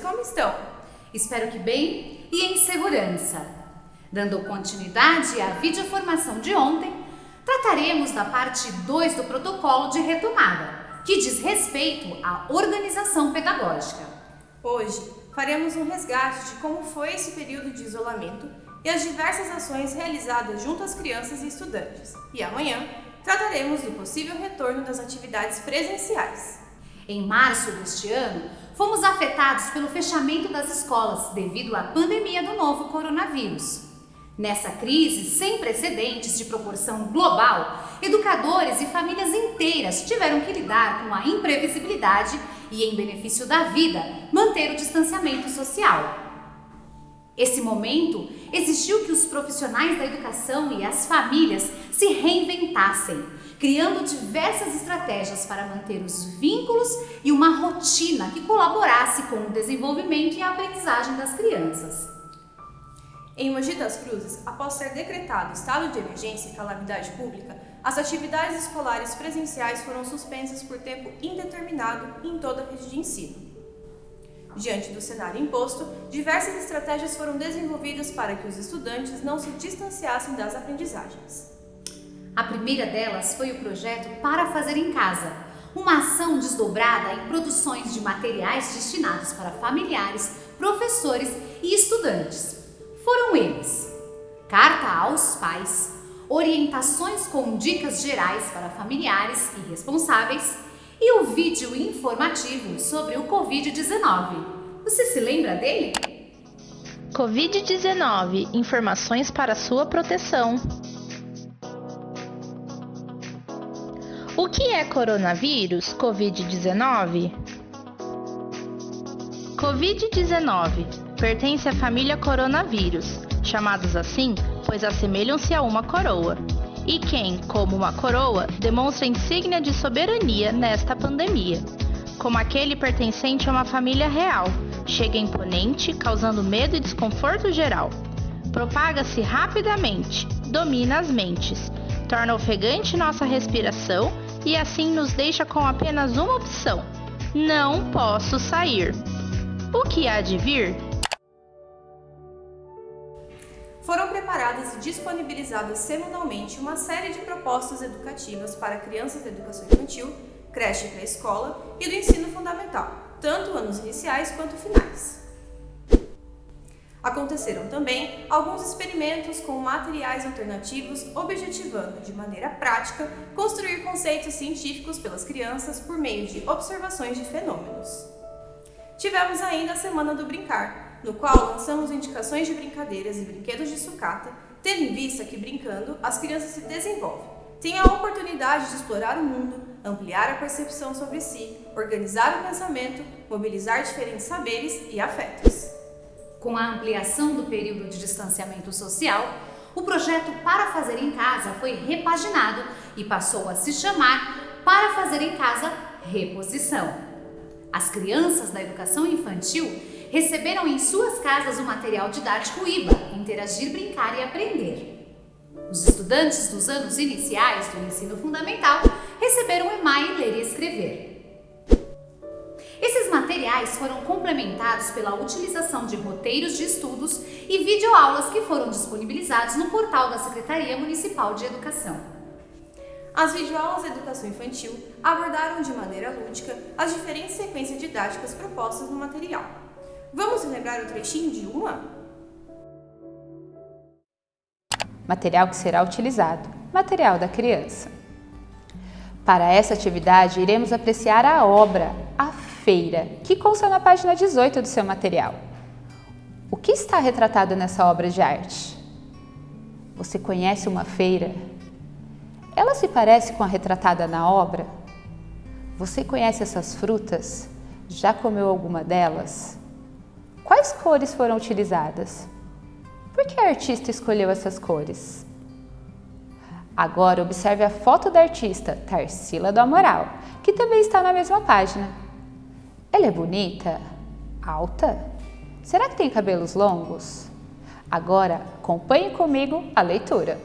como estão? Espero que bem e em segurança. Dando continuidade à videoformação de ontem, trataremos da parte 2 do protocolo de retomada, que diz respeito à organização pedagógica. Hoje faremos um resgate de como foi esse período de isolamento e as diversas ações realizadas junto às crianças e estudantes. E amanhã trataremos do possível retorno das atividades presenciais. Em março deste ano, fomos afetados pelo fechamento das escolas devido à pandemia do novo coronavírus. Nessa crise sem precedentes de proporção global, educadores e famílias inteiras tiveram que lidar com a imprevisibilidade e, em benefício da vida, manter o distanciamento social. Esse momento exigiu que os profissionais da educação e as famílias se reinventassem, criando diversas estratégias para manter os vínculos e uma rotina que colaborasse com o desenvolvimento e a aprendizagem das crianças. Em Mogi das Cruzes, após ser decretado estado de emergência e calamidade pública, as atividades escolares presenciais foram suspensas por tempo indeterminado em toda a rede de ensino. Diante do cenário imposto, diversas estratégias foram desenvolvidas para que os estudantes não se distanciassem das aprendizagens. A primeira delas foi o projeto Para Fazer em Casa, uma ação desdobrada em produções de materiais destinados para familiares, professores e estudantes. Foram eles: carta aos pais, orientações com dicas gerais para familiares e responsáveis e o vídeo informativo sobre o Covid-19. Você se lembra dele? Covid-19, informações para sua proteção. O que é coronavírus, Covid-19? Covid-19 pertence à família coronavírus, chamados assim pois assemelham-se a uma coroa. E quem, como uma coroa, demonstra insígnia de soberania nesta pandemia, como aquele pertencente a uma família real, chega imponente, causando medo e desconforto geral. Propaga-se rapidamente, domina as mentes, torna ofegante nossa respiração e assim nos deixa com apenas uma opção: não posso sair. O que há de vir? Foram preparadas e disponibilizadas semanalmente uma série de propostas educativas para crianças da educação infantil, creche e pré-escola e do ensino fundamental, tanto anos iniciais quanto finais. Aconteceram também alguns experimentos com materiais alternativos, objetivando, de maneira prática, construir conceitos científicos pelas crianças por meio de observações de fenômenos. Tivemos ainda a Semana do Brincar, no qual lançamos indicações de brincadeiras e brinquedos de sucata, tendo em vista que, brincando, as crianças se desenvolvem, têm a oportunidade de explorar o mundo, ampliar a percepção sobre si, organizar o pensamento, mobilizar diferentes saberes e afetos. Com a ampliação do período de distanciamento social, o projeto Para Fazer em Casa foi repaginado e passou a se chamar Para Fazer em Casa Reposição. As crianças da educação infantil receberam em suas casas o material didático IBA, Interagir, Brincar e Aprender. Os estudantes dos anos iniciais do ensino fundamental receberam o EMAI Ler e Escrever. Esses materiais foram complementados pela utilização de roteiros de estudos e videoaulas que foram disponibilizados no portal da Secretaria Municipal de Educação. As videoaulas da educação infantil abordaram de maneira lúdica as diferentes sequências didáticas propostas no material. Vamos lembrar o trechinho de uma? Material que será utilizado: material da criança. Para essa atividade, iremos apreciar a obra A Feira, que consta na página 18 do seu material. O que está retratado nessa obra de arte? Você conhece uma feira? Ela se parece com a retratada na obra? Você conhece essas frutas? Já comeu alguma delas? Quais cores foram utilizadas? Por que a artista escolheu essas cores? Agora observe a foto da artista Tarsila do Amaral, que também está na mesma página. Ela é bonita? Alta? Será que tem cabelos longos? Agora acompanhe comigo a leitura.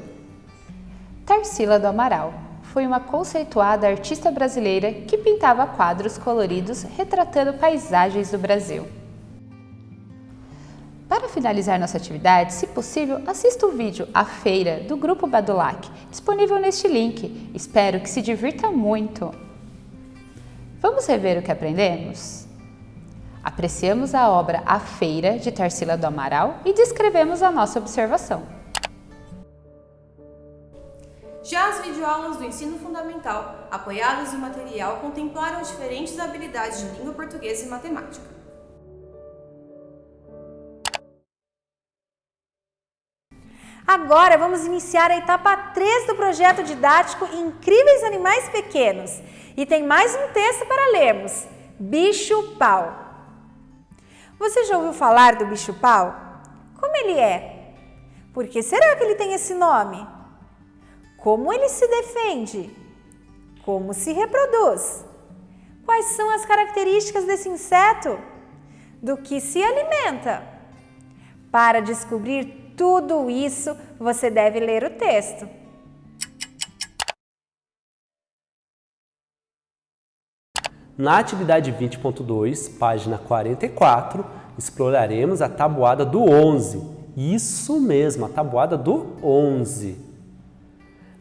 Tarsila do Amaral foi uma conceituada artista brasileira que pintava quadros coloridos retratando paisagens do Brasil. Para finalizar nossa atividade, se possível, assista o vídeo A Feira, do Grupo Badulac, disponível neste link. Espero que se divirta muito. Vamos rever o que aprendemos? Apreciamos a obra A Feira, de Tarsila do Amaral, e descrevemos a nossa observação. Já as videoaulas do ensino fundamental, apoiadas no material, contemplaram diferentes habilidades de língua portuguesa e matemática. Agora vamos iniciar a etapa 3 do projeto didático Incríveis Animais Pequenos. E tem mais um texto para lermos, Bicho-pau. Você já ouviu falar do bicho-pau? Como ele é? Por que será que ele tem esse nome? Como ele se defende? Como se reproduz? Quais são as características desse inseto? Do que se alimenta? Para descobrir tudo isso, você deve ler o texto. Na atividade 20.2, página 44, exploraremos a tabuada do 11. Isso mesmo, a tabuada do 11.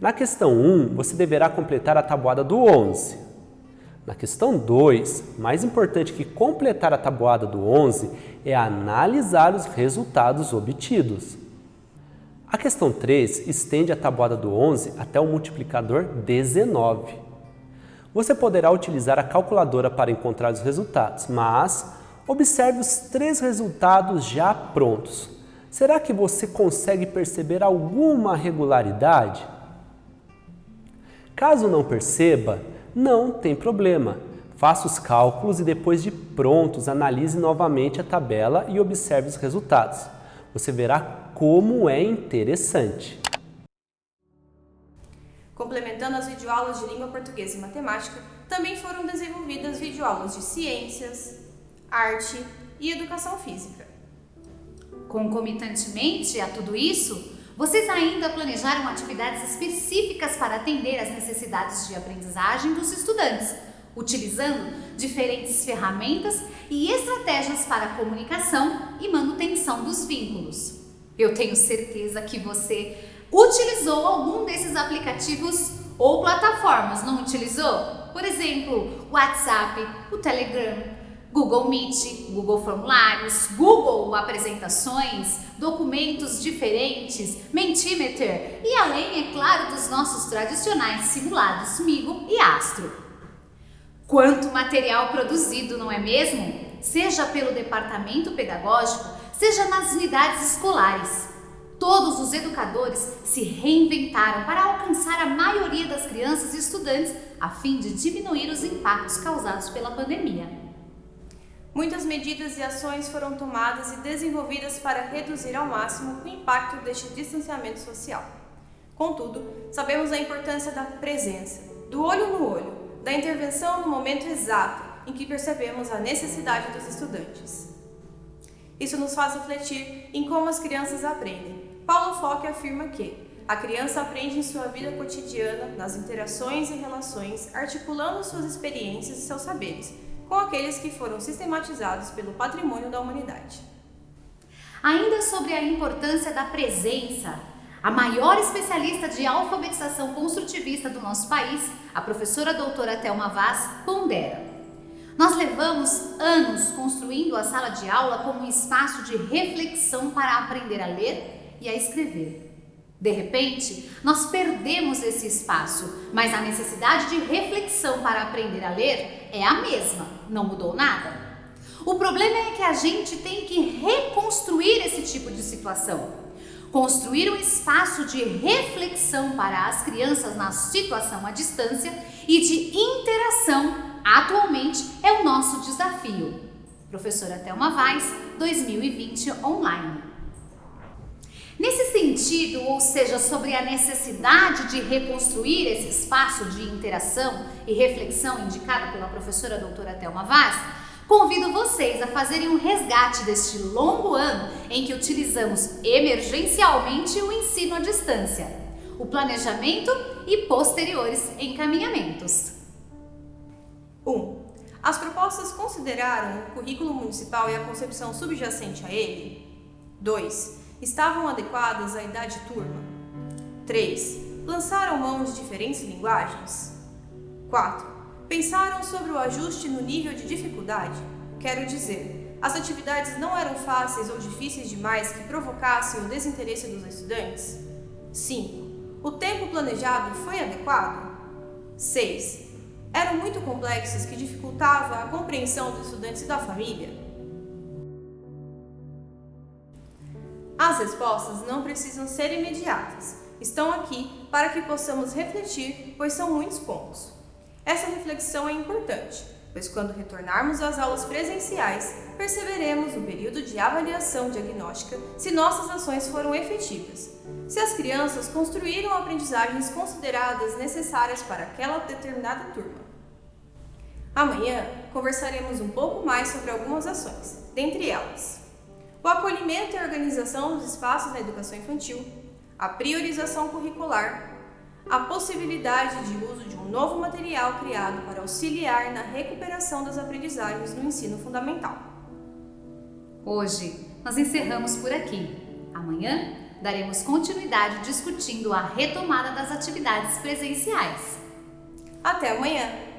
Na questão 1, você deverá completar a tabuada do 11. Na questão 2, mais importante que completar a tabuada do 11 é analisar os resultados obtidos. A questão 3 estende a tabuada do 11 até o multiplicador 19. Você poderá utilizar a calculadora para encontrar os resultados, mas observe os 3 resultados já prontos. Será que você consegue perceber alguma regularidade? Caso não perceba, não tem problema. Faça os cálculos e depois de prontos, analise novamente a tabela e observe os resultados. Você verá como é interessante. Complementando as videoaulas de língua portuguesa e matemática, também foram desenvolvidas videoaulas de ciências, arte e educação física. Concomitantemente a tudo isso, vocês ainda planejaram atividades específicas para atender às necessidades de aprendizagem dos estudantes, utilizando diferentes ferramentas e estratégias para a comunicação e manutenção dos vínculos. Eu tenho certeza que você utilizou algum desses aplicativos ou plataformas, não utilizou? Por exemplo, o WhatsApp, o Telegram, Google Meet, Google Formulários, Google Apresentações, documentos diferentes, Mentimeter e além, é claro, dos nossos tradicionais simulados Migo e Astro. Quanto material produzido, não é mesmo? Seja pelo departamento pedagógico, seja nas unidades escolares. Todos os educadores se reinventaram para alcançar a maioria das crianças e estudantes a fim de diminuir os impactos causados pela pandemia. Muitas medidas e ações foram tomadas e desenvolvidas para reduzir ao máximo o impacto deste distanciamento social. Contudo, sabemos a importância da presença, do olho no olho, da intervenção no momento exato em que percebemos a necessidade dos estudantes. Isso nos faz refletir em como as crianças aprendem. Paulo Fock afirma que a criança aprende em sua vida cotidiana, nas interações e relações, articulando suas experiências e seus saberes, com aqueles que foram sistematizados pelo patrimônio da humanidade. Ainda sobre a importância da presença, a maior especialista de alfabetização construtivista do nosso país, a professora doutora Thelma Vaz, pondera: nós levamos anos construindo a sala de aula como um espaço de reflexão para aprender a ler e a escrever. De repente, nós perdemos esse espaço, mas a necessidade de reflexão para aprender a ler é a mesma, não mudou nada. O problema é que a gente tem que reconstruir esse tipo de situação. Construir um espaço de reflexão para as crianças na situação à distância e de interação atualmente é o nosso desafio. Professora Thelma Vaz, 2020 online. Nesse sentido, ou seja, sobre a necessidade de reconstruir esse espaço de interação e reflexão indicado pela professora doutora Thelma Vaz, convido vocês a fazerem um resgate deste longo ano em que utilizamos emergencialmente o ensino à distância, o planejamento e posteriores encaminhamentos. 1. As propostas consideraram o currículo municipal e a concepção subjacente a ele? 2. Estavam adequadas à idade turma? 3. Lançaram mão de diferentes linguagens? 4. Pensaram sobre o ajuste no nível de dificuldade? Quero dizer, as atividades não eram fáceis ou difíceis demais que provocassem o desinteresse dos estudantes? 5. O tempo planejado foi adequado? 6. Eram muito complexas que dificultavam a compreensão dos estudantes e da família? As respostas não precisam ser imediatas. Estão aqui para que possamos refletir, pois são muitos pontos. Essa reflexão é importante, pois quando retornarmos às aulas presenciais, perceberemos no período de avaliação diagnóstica se nossas ações foram efetivas, se as crianças construíram aprendizagens consideradas necessárias para aquela determinada turma. Amanhã, conversaremos um pouco mais sobre algumas ações, dentre elas: o acolhimento e a organização dos espaços na educação infantil, a priorização curricular, a possibilidade de uso de um novo material criado para auxiliar na recuperação das aprendizagens no ensino fundamental. Hoje nós encerramos por aqui. Amanhã daremos continuidade discutindo a retomada das atividades presenciais. Até amanhã!